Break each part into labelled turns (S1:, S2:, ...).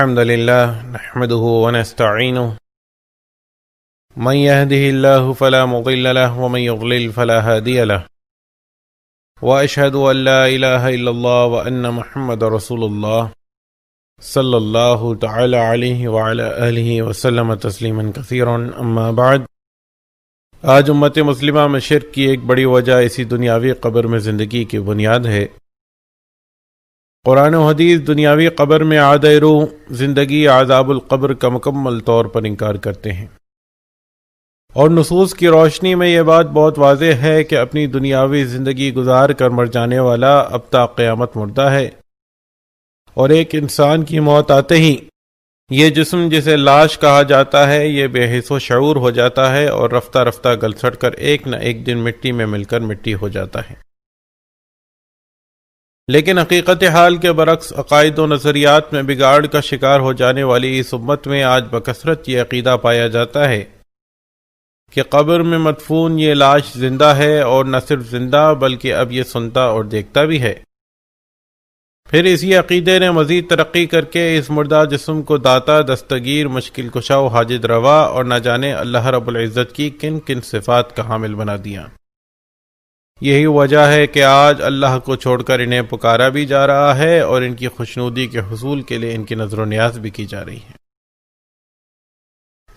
S1: الحمد لله نحمده ونستعينه من يهده الله فلا مضل له ومن يضلل فلا هادي له وأشهد أن لا إله إلا الله وأن محمد رسول الله صلى الله تعالى عليه وعلى آله وسلم تسليما كثيرا أما بعد. آج امت مسلمہ میں شرک کی ایک بڑی وجہ اسی دنیاوی قبر میں زندگی کی بنیاد ہے. قرآن و حدیث دنیاوی قبر میں عادہ روح زندگی عذاب القبر کا مکمل طور پر انکار کرتے ہیں، اور نصوص کی روشنی میں یہ بات بہت واضح ہے کہ اپنی دنیاوی زندگی گزار کر مر جانے والا اب تا قیامت مردہ ہے، اور ایک انسان کی موت آتے ہی یہ جسم جسے لاش کہا جاتا ہے یہ بے حس و شعور ہو جاتا ہے اور رفتہ رفتہ گل سڑ کر ایک نہ ایک دن مٹی میں مل کر مٹی ہو جاتا ہے. لیکن حقیقت حال کے برعکس عقائد و نظریات میں بگاڑ کا شکار ہو جانے والی اس امت میں آج بکثرت یہ عقیدہ پایا جاتا ہے کہ قبر میں مدفون یہ لاش زندہ ہے، اور نہ صرف زندہ بلکہ اب یہ سنتا اور دیکھتا بھی ہے. پھر اسی عقیدے نے مزید ترقی کر کے اس مردہ جسم کو داتا، دستگیر، مشکل کشا و حاجت روا اور نہ جانے اللہ رب العزت کی کن کن صفات کا حامل بنا دیا. یہی وجہ ہے کہ آج اللہ کو چھوڑ کر انہیں پکارا بھی جا رہا ہے اور ان کی خوشنودی کے حصول کے لیے ان کی نظر و نیاز بھی کی جا رہی ہے.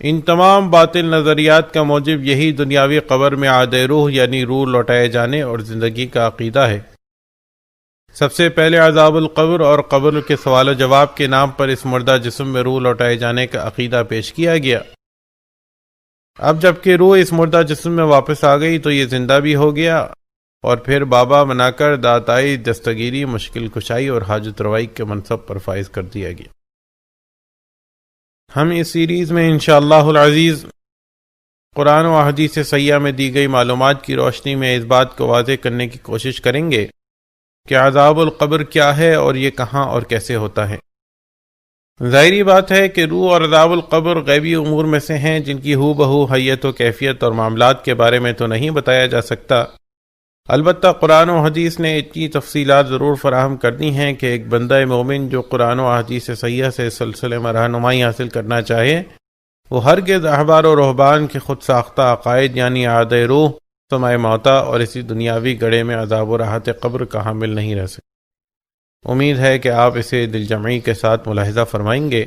S1: ان تمام باطل نظریات کا موجب یہی دنیاوی قبر میں عادہ روح یعنی روح لوٹائے جانے اور زندگی کا عقیدہ ہے. سب سے پہلے عذاب القبر اور قبر کے سوال و جواب کے نام پر اس مردہ جسم میں روح لوٹائے جانے کا عقیدہ پیش کیا گیا. اب جب کہ روح اس مردہ جسم میں واپس آ گئی تو یہ زندہ بھی ہو گیا، اور پھر بابا بنا کر داتائی، دستگیری، مشکل کشائی اور حاجت روائی کے منصب پر فائز کر دیا گیا. ہم اس سیریز میں انشاءاللہ العزیز قرآن و احادیث صحیحہ میں دی گئی معلومات کی روشنی میں اس بات کو واضح کرنے کی کوشش کریں گے کہ عذاب القبر کیا ہے اور یہ کہاں اور کیسے ہوتا ہے. ظاہری بات ہے کہ روح اور عذاب القبر غیبی امور میں سے ہیں جن کی ہو بہو حیت و کیفیت اور معاملات کے بارے میں تو نہیں بتایا جا سکتا. البتہ قرآن و حدیث نے اتنی تفصیلات ضرور فراہم کر دی ہیں کہ ایک بندہ مومن جو قرآن و حدیث صحیحہ سے سلسلے میں رہنمائی حاصل کرنا چاہے وہ ہرگز احبار و رہبان کے خود ساختہ عقائد یعنی عادہ روح، سماع موتا اور اسی دنیاوی گڑھے میں عذاب و راحت قبر کا حامل نہیں رہ سکتے. امید ہے کہ آپ اسے دل جمعی کے ساتھ ملاحظہ فرمائیں گے.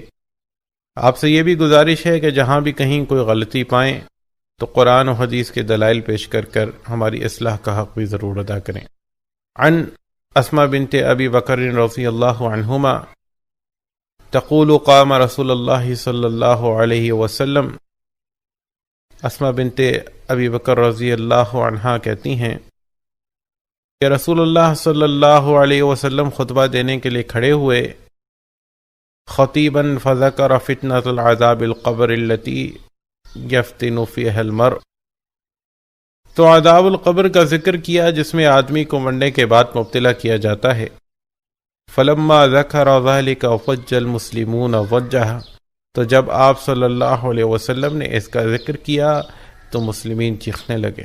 S1: آپ سے یہ بھی گزارش ہے کہ جہاں بھی کہیں کوئی غلطی پائیں تو قرآن و حدیث کے دلائل پیش کر کر ہماری اصلاح کا حق بھی ضرور ادا کریں. عن اسماء بنت ابی بکر رضی اللہ عنہما تقول قام رسول اللہ صلی اللہ علیہ وسلم. اسماء بنت ابی بکر رضی اللہ عنہا کہتی ہیں کہ رسول اللہ صلی اللہ علیہ وسلم خطبہ دینے کے لیے کھڑے ہوئے. خطیبا فذکر فتنۃ العذاب القبر التي یفتن فیہا المرء، تو عذاب القبر کا ذکر کیا جس میں آدمی کو مرنے کے بعد مبتلا کیا جاتا ہے. فلما ذکر ذلک فج المسلمون وجہ، تو جب آپ صلی اللہ علیہ وسلم نے اس کا ذکر کیا تو مسلمین چیخنے لگے.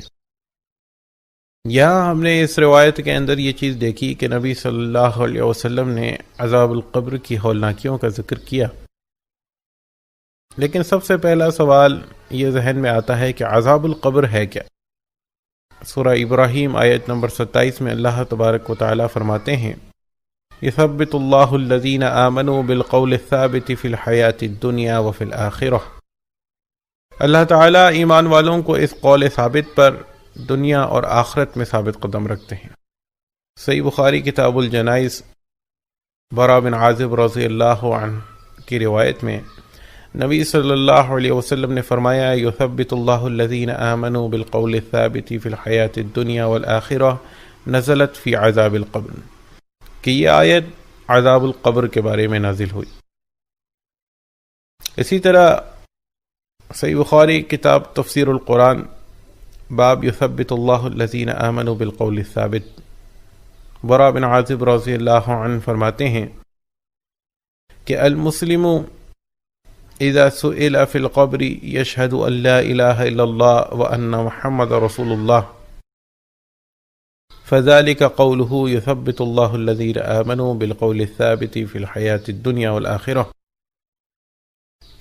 S1: یہاں ہم نے اس روایت کے اندر یہ چیز دیکھی کہ نبی صلی اللہ علیہ وسلم نے عذاب القبر کی ہولناکیوں کا ذکر کیا. لیکن سب سے پہلا سوال یہ ذہن میں آتا ہے کہ عذاب القبر ہے کیا؟ سورہ ابراہیم آیت نمبر 27 میں اللہ تبارک و تعالی فرماتے ہیں یثبت اللہ الذین آمنوا بالقول الثابت فی الحیاۃ الدنیا وفی الآخرہ. اللہ تعالی ایمان والوں کو اس قول ثابت پر دنیا اور آخرت میں ثابت قدم رکھتے ہیں. صحیح بخاری کتاب الجنائز برا بن عازب رضی اللہ عنہ کی روایت میں نبی صلی اللہ علیہ وسلم نے فرمایا یثبت اللہ الذین آمنوا بالقول الثابت فی الحیاۃ الدنیا والآخرہ نزلت فی عذاب القبر، کہ یہ آیت عذاب القبر کے بارے میں نازل ہوئی. اسی طرح صحیح بخاری کتاب تفسیر القرآن باب یثبت اللہ الذین آمنوا بالقول الثابت، برا بن عازب رضی اللہ عنہ فرماتے ہیں کہ المسلم اذا سئل فی القبر یشہد ان لا الہ الا اللہ وان محمد رسول اللہ فذلك قوله يثبت الله الذين آمنوا بالقول الثابت في الحياة الدنيا والآخرة.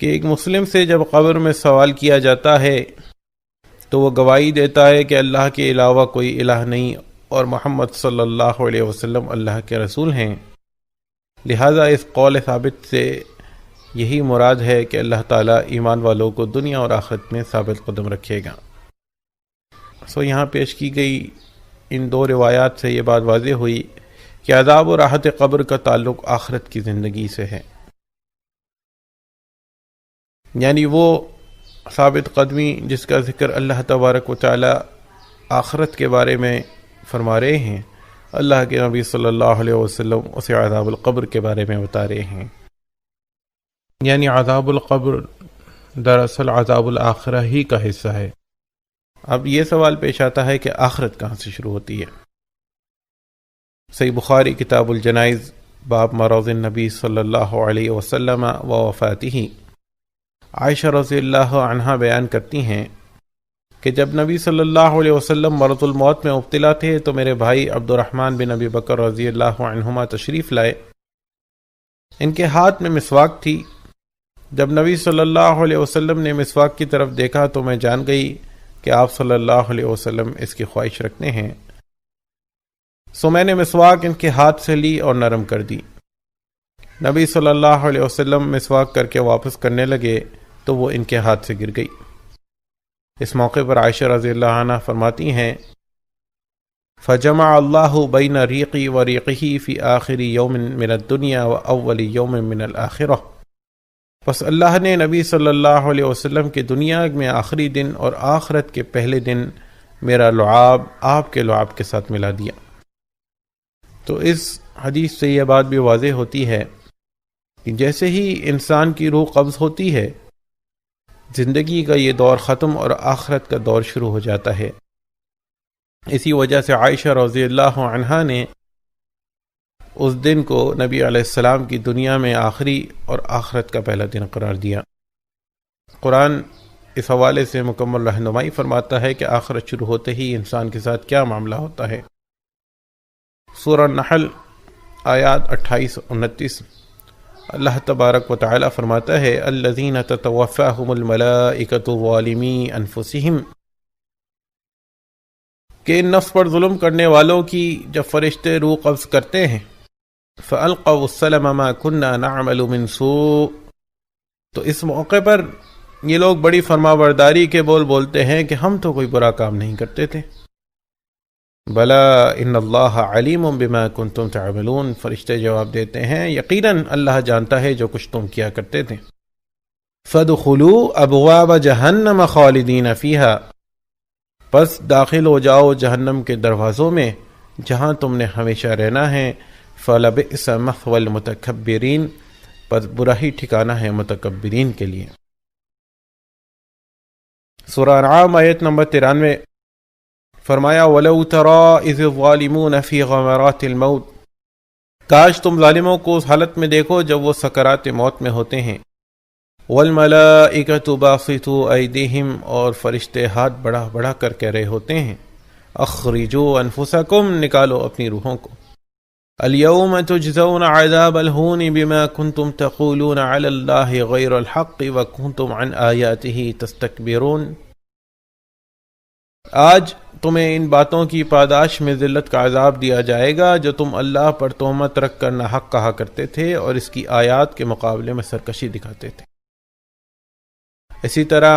S1: کہ ایک مسلم سے جب قبر میں سوال کیا جاتا ہے تو وہ گواہی دیتا ہے کہ اللہ کے علاوہ کوئی الہ نہیں اور محمد صلی اللہ علیہ وسلم اللہ کے رسول ہیں۔ لہٰذا اس قول ثابت سے یہی مراد ہے کہ اللہ تعالیٰ ایمان والوں کو دنیا اور آخرت میں ثابت قدم رکھے گا۔ یہاں پیش کی گئی ان دو روایات سے یہ بات واضح ہوئی کہ عذاب و راحت قبر کا تعلق آخرت کی زندگی سے ہے، یعنی وہ ثابت قدمی جس کا ذکر اللہ تبارک و تعالی آخرت کے بارے میں فرما رہے ہیں، اللہ کے نبی صلی اللہ علیہ وسلم اسے عذاب القبر کے بارے میں بتا رہے ہیں۔ یعنی عذاب القبر دراصل عذاب الآخرہ ہی کا حصہ ہے۔ اب یہ سوال پیش آتا ہے کہ آخرت کہاں سے شروع ہوتی ہے؟ صحیح بخاری کتاب الجنائز باب مرض النبی صلی اللہ علیہ وسلم و وفاتہ، عائشہ رضی اللہ عنہا بیان کرتی ہیں کہ جب نبی صلی اللہ علیہ وسلم مرض الموت میں مبتلا تھے تو میرے بھائی عبد الرحمن بن ابی بکر رضی اللہ عنہما تشریف لائے۔ ان کے ہاتھ میں مسواک تھی۔ جب نبی صلی اللہ علیہ وسلم نے مسواک کی طرف دیکھا تو میں جان گئی کہ آپ صلی اللہ علیہ وسلم اس کی خواہش رکھتے ہیں، سو میں نے مسواک ان کے ہاتھ سے لی اور نرم کر دی۔ نبی صلی اللہ علیہ وسلم مسواک کر کے واپس کرنے لگے تو وہ ان کے ہاتھ سے گر گئی۔ اس موقع پر عائشہ رضی اللہ عنہ فرماتی ہیں فجمع اللہ بین ریقی و ریقہ فی آخر یوم من الدنیا و اول یوم من الآخرہ، پس اللہ نے نبی صلی اللہ علیہ وسلم کے دنیا میں آخری دن اور آخرت کے پہلے دن میرا لعاب آپ کے لعاب کے ساتھ ملا دیا۔ تو اس حدیث سے یہ بات بھی واضح ہوتی ہے کہ جیسے ہی انسان کی روح قبض ہوتی ہے، زندگی کا یہ دور ختم اور آخرت کا دور شروع ہو جاتا ہے۔ اسی وجہ سے عائشہ رضی اللہ عنہا نے اس دن کو نبی علیہ السلام کی دنیا میں آخری اور آخرت کا پہلا دن قرار دیا۔ قرآن اس حوالے سے مکمل رہنمائی فرماتا ہے کہ آخرت شروع ہوتے ہی انسان کے ساتھ کیا معاملہ ہوتا ہے۔ سورہ نحل آیات 28-29 اللہ تبارک و تعالی فرماتا ہے الذین تتوفاہم الملائکۃ ظالمی انفسہم، کہ ان نفس پر ظلم کرنے والوں کی جب فرشتے روح قبض کرتے ہیں فَأَلْقَوْا السَّلَمَ مَا كُنَّا نَعْمَلُ مِنْ سُوءٍ، تو اس موقع پر یہ لوگ بڑی فرما برداری کے بول بولتے ہیں کہ ہم تو کوئی برا کام نہیں کرتے تھے۔ بلا ان اللہ علیم بما کنتم تعملون، فرشتے جواب دیتے ہیں یقیناً اللہ جانتا ہے جو کچھ تم کیا کرتے تھے۔ فَادْخُلُوا أَبْوَابَ جَهَنَّمَ خَالِدِينَ فِيهَا، پس داخل ہو جاؤ جہنم کے دروازوں میں جہاں تم نے ہمیشہ رہنا ہے۔ فَلَبِئْسَ مَثْوَى الْمُتَكَبِّرِينَ، پس برا ہی ٹھکانہ ہے متکبرین کے لیے۔ سورہ انعام آیت نمبر 93 فرمایا وَلَوْ تَرَىٰ إِذِ الظَّالِمُونَ فِي غَمَرَاتِ الْمَوْتِ، کاش تم ظالموں کو اس حالت میں دیکھو جب وہ سکرات موت میں ہوتے ہیں۔ وَالْمَلَائِكَةُ بَاسِطُو أَيْدِيهِمْ، اور فرشتے ہاتھ بڑھا بڑھا کر کہہ رہے ہوتے ہیں اخرجوا انفسکم، نکالو اپنی روحوں کو۔ اليوم تجزون عذاب الہون بما کنتم تقولون علی اللہ غیر الحق وکنتم عن آیاتہ تستکبرون، آج تمہیں ان باتوں کی پاداش میں ذلت کا عذاب دیا جائے گا جو تم اللہ پر تہمت رکھ کر ناحق کہا کرتے تھے اور اس کی آیات کے مقابلے میں سرکشی دکھاتے تھے۔ اسی طرح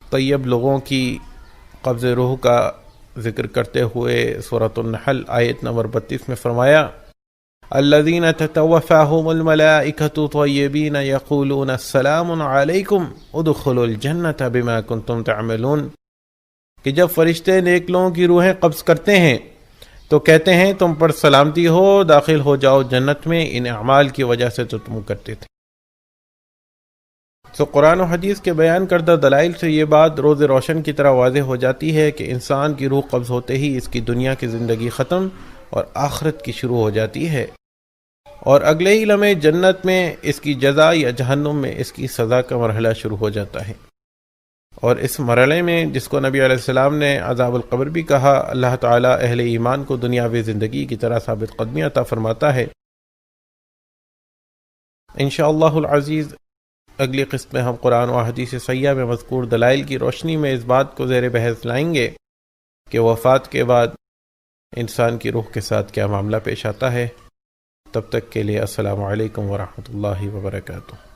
S1: طیب لوگوں کی قبض روح کا ذکر کرتے ہوئے سورۃ النحل آیت نمبر 32 میں فرمایا الذین تتوفاہم الملائکۃ طیبین یقولون السلام علیکم ادخلوا الجنۃ بما کنتم تعملون، کہ جب فرشتے نیک لوگوں کی روحیں قبض کرتے ہیں تو کہتے ہیں تم پر سلامتی ہو، داخل ہو جاؤ جنت میں ان اعمال کی وجہ سے جو تم کرتے تھے۔ تو قرآن و حدیث کے بیان کردہ دلائل سے یہ بات روز روشن کی طرح واضح ہو جاتی ہے کہ انسان کی روح قبض ہوتے ہی اس کی دنیا کی زندگی ختم اور آخرت کی شروع ہو جاتی ہے، اور اگلے ہی لمحے جنت میں اس کی جزا یا جہنم میں اس کی سزا کا مرحلہ شروع ہو جاتا ہے۔ اور اس مرحلے میں جس کو نبی علیہ السلام نے عذاب القبر بھی کہا، اللہ تعالیٰ اہل ایمان کو دنیاوی زندگی کی طرح ثابت قدمی عطا فرماتا ہے۔ انشاءاللہ العزیز اگلی قسط میں ہم قرآن و حدیث صحیحہ میں مذکور دلائل کی روشنی میں اس بات کو زیر بحث لائیں گے کہ وفات کے بعد انسان کی روح کے ساتھ کیا معاملہ پیش آتا ہے۔ تب تک کے لیے السلام علیکم ورحمۃ اللہ وبرکاتہ۔